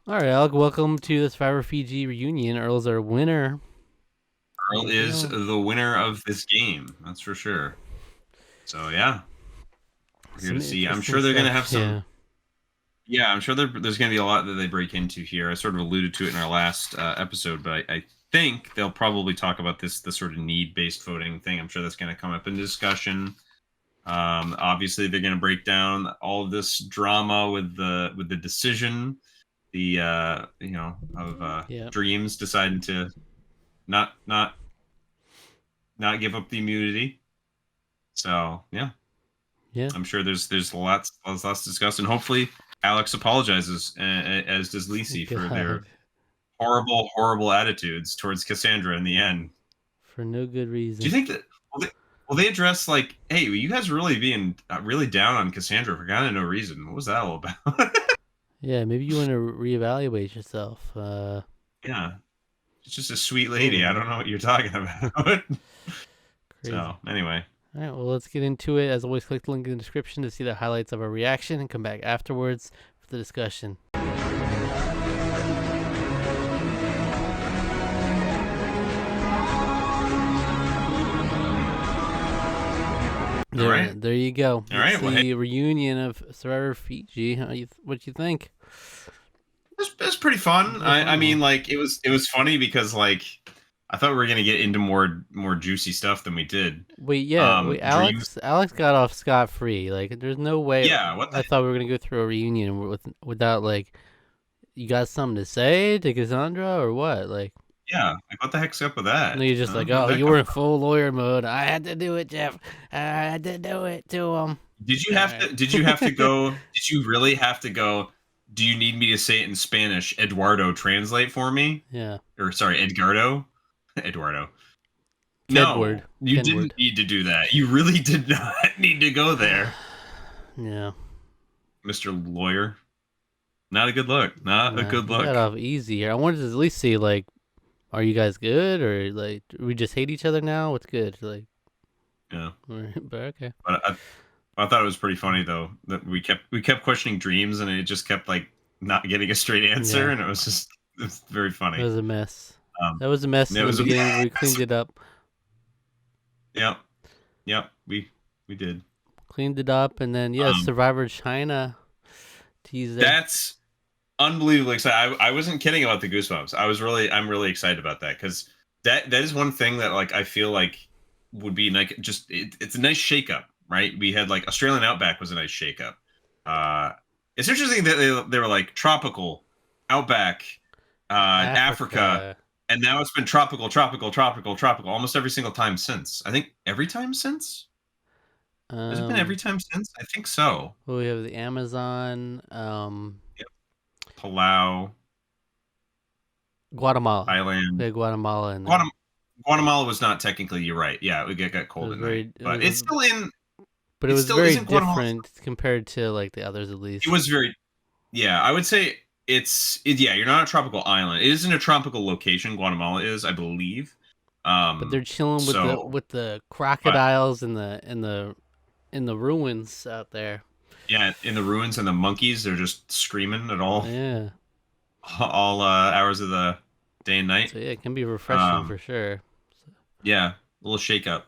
All right, Alec, welcome to the Survivor Fiji reunion. Earl's our winner. Earl is the winner of this game, that's for sure. So yeah, we're here Some to see. I'm interesting sure they're going to stuff. have some. Yeah, I'm sure there's going to be a lot that they break into here. I sort of alluded to it in our last episode, but I think they'll probably talk about this sort of need-based voting thing. I'm sure that's going to come up in discussion. Obviously, they're going to break down all of this drama with the decision, of Dreams deciding to not give up the immunity. So yeah, I'm sure there's lots to discuss, and hopefully Alex apologizes, as does Lisi, for their horrible attitudes towards Cassandra in the end. For no good Do reason. you think that will they address like, hey, you guys really being really down on Cassandra for kind of no reason? What was that all about? Yeah, maybe you want to reevaluate yourself. Yeah, she's just a sweet lady. I don't know what you're talking about. Crazy. So anyway. All right, well, let's get into it. As always, click the link in the description to see the highlights of our reaction and come back afterwards for the discussion. There you go. All right, the reunion of Survivor Fiji. What you think? It was pretty fun. I mean, like, it was funny because, like, I thought we were gonna get into more juicy stuff than we did. Wait, Alex got off scot-free. Like, there's no way. Yeah, I thought we were gonna go through a reunion without, like, you got something to say to Cassandra or what? Like, yeah, like, what the heck's up with that? And you're just like, oh, you were in full lawyer mode. I had to do it, Jeff. I had to do it to him. Did you have to? Did you have to go? Did you really have to go? Do you need me to say it in Spanish? Eduardo, translate for me. Yeah. Or sorry, Eduardo. No, you didn't need to do that. You really did not need to go there. Yeah. Mr. Lawyer. Not a good look. Not a good look. Got off easy here. I wanted to at least see, like, are you guys good, or like we just hate each other now? What's good? Like, yeah. But okay. But I thought it was pretty funny though that we kept questioning Dreams, and it just kept like not getting a straight answer, and it was very funny. It was a mess. That was a mess in the beginning. We cleaned it up. Yep. We did. Cleaned it up, and then Survivor China teaser. That's unbelievably excited. I wasn't kidding about the goosebumps. I'm really excited about that, because that is one thing that, like, I feel like would be like it's a nice shakeup, right? We had, like, Australian Outback was a nice shakeup. It's interesting that they were like tropical, Outback, Africa, and now it's been tropical almost every single time since. I think every time since. Has it been every time since? I think so. Well, we have the Amazon. Yep. Palau, Guatemala, Thailand, Guatemala, and Guatemala was not technically. You're right. Yeah, it got cold in there, but it's still in. But it was very different compared to, like, the others, at least. It was very. Yeah, I would say yeah. You're not a tropical island. It isn't a tropical location. Guatemala is, I believe. But they're chilling with the crocodiles in the ruins out there. Yeah, in the ruins, and the monkeys, they're just screaming at all. Yeah. All hours of the day and night. So yeah, it can be refreshing for sure. Yeah, a little shake up.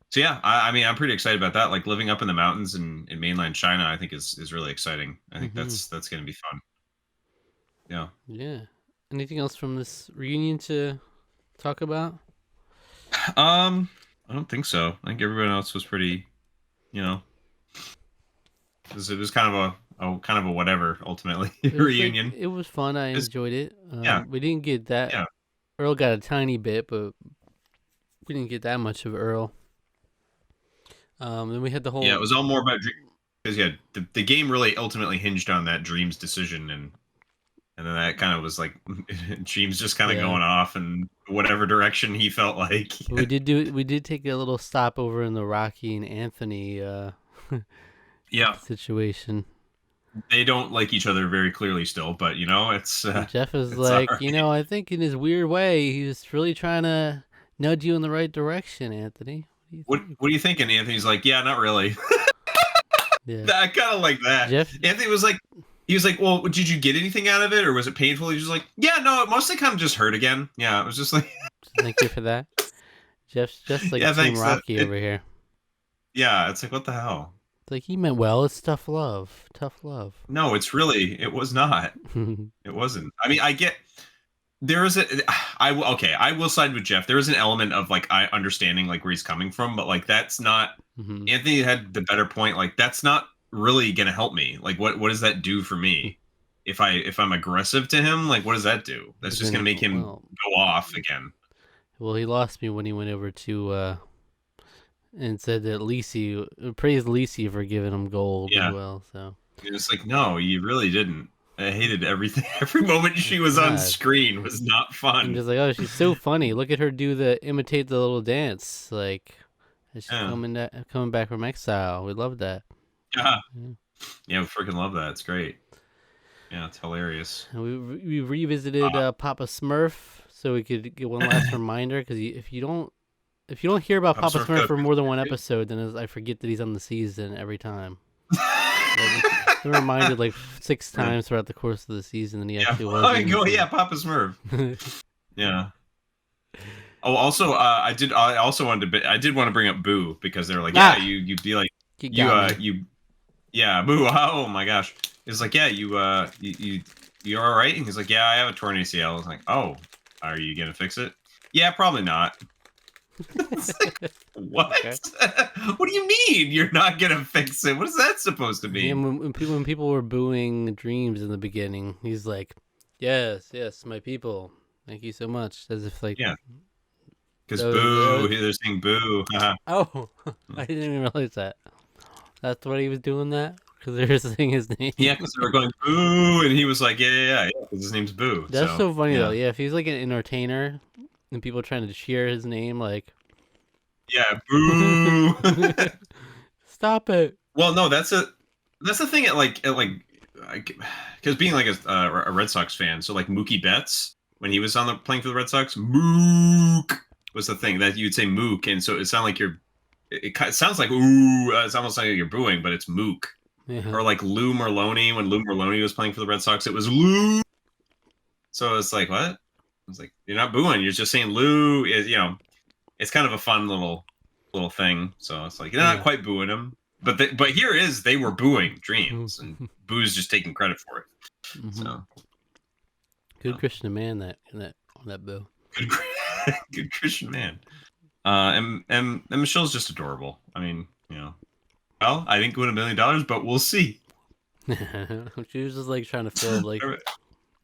So yeah, I mean, I'm pretty excited about that. Like, living up in the mountains in mainland China, I think is really exciting. I think that's going to be fun. Yeah. Yeah. Anything else from this reunion to talk about? I don't think so. I think everyone else was pretty, it was kind of a whatever, ultimately, reunion. It was fun. I enjoyed it. Yeah. We didn't get that. Yeah. Earl got a tiny bit, but we didn't get that much of Earl. Then we had the whole. Yeah, it was all more about because the game really ultimately hinged on that Dreams decision, and then that kind of was like Dreams just kind of going off in whatever direction he felt like. We did take a little stop over in the Rocky and Anthony situation. They don't like each other very clearly still, but it's Jeff is like, right. I think in his weird way he was really trying to nudge you in the right direction, Anthony. What are you thinking? Anthony's like, yeah, not really. Yeah. I kind of like that. Anthony was like, he was like, well, did you get anything out of it, or was it painful? He was like, yeah, no, it mostly kind of just hurt again. Yeah, it was just like, Thank you for that. Jeff's just like yeah, Team thanks. Rocky over here. Yeah, it's like, what the hell? It's like he meant well. It's tough love. Tough love. No, it was not. It wasn't. I mean, I get there is a I will side with Jeff. There is an element of like I understanding like where he's coming from, but like that's not Mhm. Anthony had the better point. Like that's not really gonna help me. Like what does that do for me? If I'm aggressive to him, like what does that do? That's just gonna make him go off again. Well, he lost me when he went over to and said that Lisi praised Lisi for giving him gold as well. So it's like, no, you really didn't. I hated everything. Every moment she was on screen was not fun. I'm just like, oh, she's so funny. Look at her imitate the little dance, like she's coming back from exile. We love that. Yeah, we freaking love that. It's great. Yeah, it's hilarious. And we revisited Papa Smurf, so we could get one last reminder. Because if you don't hear about Papa Smurf for more than one episode, then I forget that he's on the season every time. I'm reminded like 6 times throughout the course of the season, and he actually was. Papa Smurf. Yeah. Oh, also, I did want to bring up Boo because they're like, yeah, you'd be like, yeah, Boo. Oh my gosh, it's like, yeah, you're all right, and he's like, yeah, I have a torn ACL. I was like, oh, are you gonna fix it? Yeah, probably not. It's like, what? Okay. What do you mean you're not gonna fix it? What is that supposed to mean? Yeah, when people were booing Dreams in the beginning, he's like, yes, my people, thank you so much. As if like, yeah, because boo, they're saying boo. Oh, I didn't even realize that. That's what he was doing that because they were saying his name. Yeah, because they were going boo, and he was like, yeah, because his name's Boo. That's so funny though. Yeah, if he's like an entertainer. And people trying to cheer his name, like, yeah, boo! Stop it. Well, no, that's the thing at like, because being like a Red Sox fan, so like Mookie Betts when he was playing for the Red Sox, Mook was the thing that you'd say Mook, and so it sounded like it sounds like ooh, it's almost like you're booing, but it's Mook. Yeah. Or like Lou Merlone when Lou Merlone was playing for the Red Sox, it was Lou. So it's like what? It's like you're not booing, you're just saying Lou is, it's kind of a fun little thing. So it's like you're not quite booing him, but here is they were booing Dreams, and Boo's just taking credit for it. Mm-hmm. So good Christian man on that boo. Good Christian man. And Michelle's just adorable. I mean, well, I didn't win $1 million, but we'll see. She was just like trying to fill like.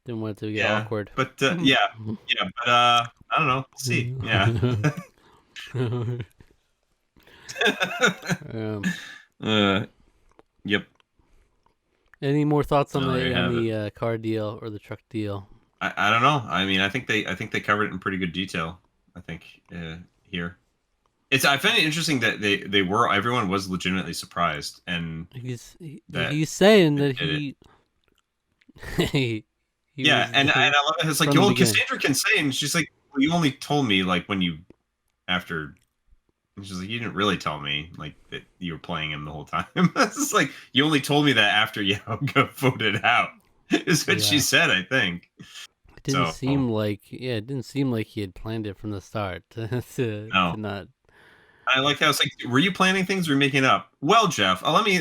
Didn't want it to get awkward. But but I don't know. We'll see. Yeah. Yep. Any more thoughts on the car deal or the truck deal? I don't know. I mean, I think they covered it in pretty good detail. I think here. I find it interesting that everyone was legitimately surprised, and he's saying that and I love it. It's like, Cassandra can say, and she's like, well, you only told me like when you after. And she's like, you didn't really tell me like that you were playing him the whole time. It's just like you only told me that after Yao got voted out. Is what she said, I think. It didn't seem like he had planned it from the start. Not. I like how it's like, were you planning things or making it up? Well, Jeff, let me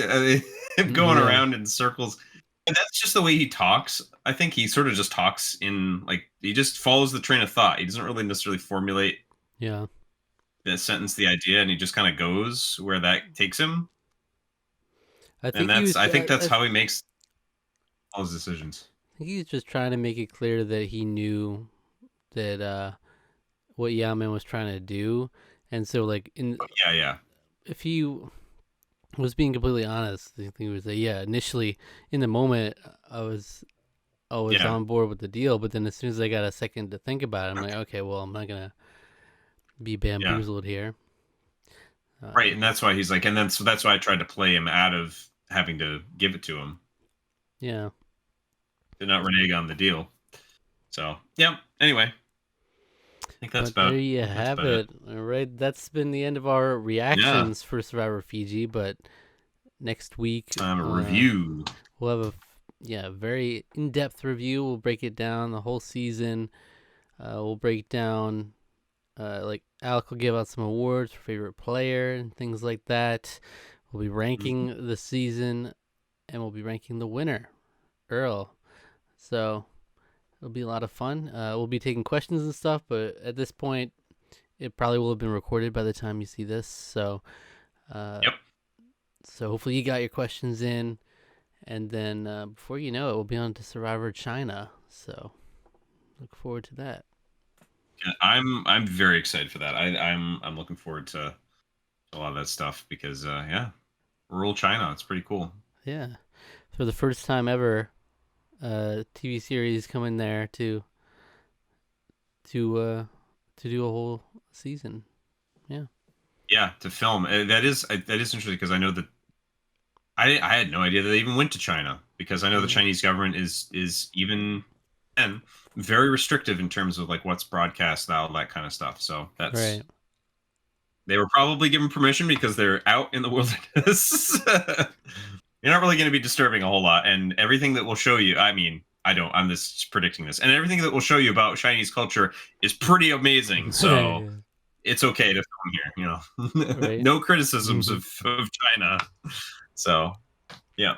going around in circles. And that's just the way he talks. I think he sort of just talks in like he just follows the train of thought. He doesn't really necessarily formulate the sentence, the idea, and he just kind of goes where that takes him. I think that's how he makes all his decisions. I think he's just trying to make it clear that he knew that what Yaman was trying to do, and so like if he was being completely honest, I think he would say, initially in the moment I was on board with the deal, but then as soon as I got a second to think about it, I'm like, okay, well, I'm not gonna be bamboozled here. Right, and that's why he's like, and then so that's why I tried to play him out of having to give it to him. Yeah. To not renege on the deal. So anyway. I think that's about there you have it. All right, that's been the end of our reactions for Survivor Fiji. But next week, a review. We'll have very in-depth review. We'll break it down the whole season. We'll break down, like Alec will give out some awards for favorite player and things like that. We'll be ranking the season, and we'll be ranking the winner, Earl. So it'll be a lot of fun. We'll be taking questions and stuff, but at this point, it probably will have been recorded by the time you see this. So, So hopefully you got your questions in, and then before you know it, we'll be on to Survivor China. So look forward to that. Yeah, I'm very excited for that. I'm looking forward to a lot of that stuff because rural China, it's pretty cool. Yeah, for the first time ever, TV series coming there to do a whole season. Yeah, to film. That is interesting because I know that I had no idea that they even went to China, because I know the Chinese government is even then very restrictive in terms of like what's broadcast, all that kind of stuff. So that's right. They were probably given permission because they're out in the wilderness. You're not really going to be disturbing a whole lot, and everything that will show you, I mean, I'm just predicting this, and everything that will show you about Chinese culture is pretty amazing. So it's okay to film here, Right. No criticisms of China. So yeah,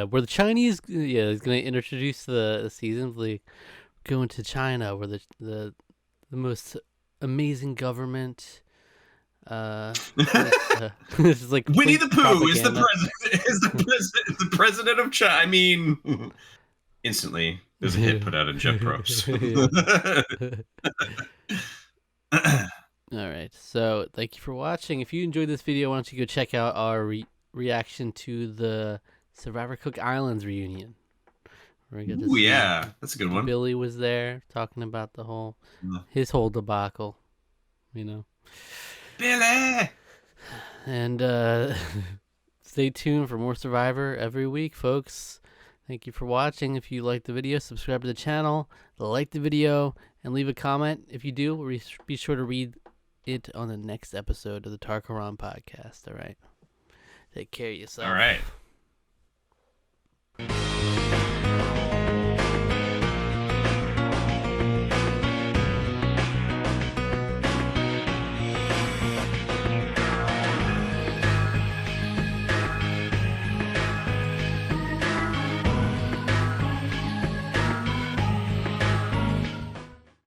where the Chinese is going to introduce the season, like going to China, where the most amazing government. This is like Winnie the Pooh propaganda. is the president of China. I mean, instantly there's a hit put out in Jeff Probst. All right, so thank you for watching. If you enjoyed this video, why don't you go check out our reaction to the Survivor Cook Islands reunion. Ooh, yeah, that's a good one. Billy was there talking about his whole debacle, Billy. And stay tuned for more Survivor every week, folks. Thank you for watching. If you liked the video, subscribe to the channel, like the video, and leave a comment. If you do, be sure to read it on the next episode of the Tarqaron podcast. All right. Take care of yourself. All right.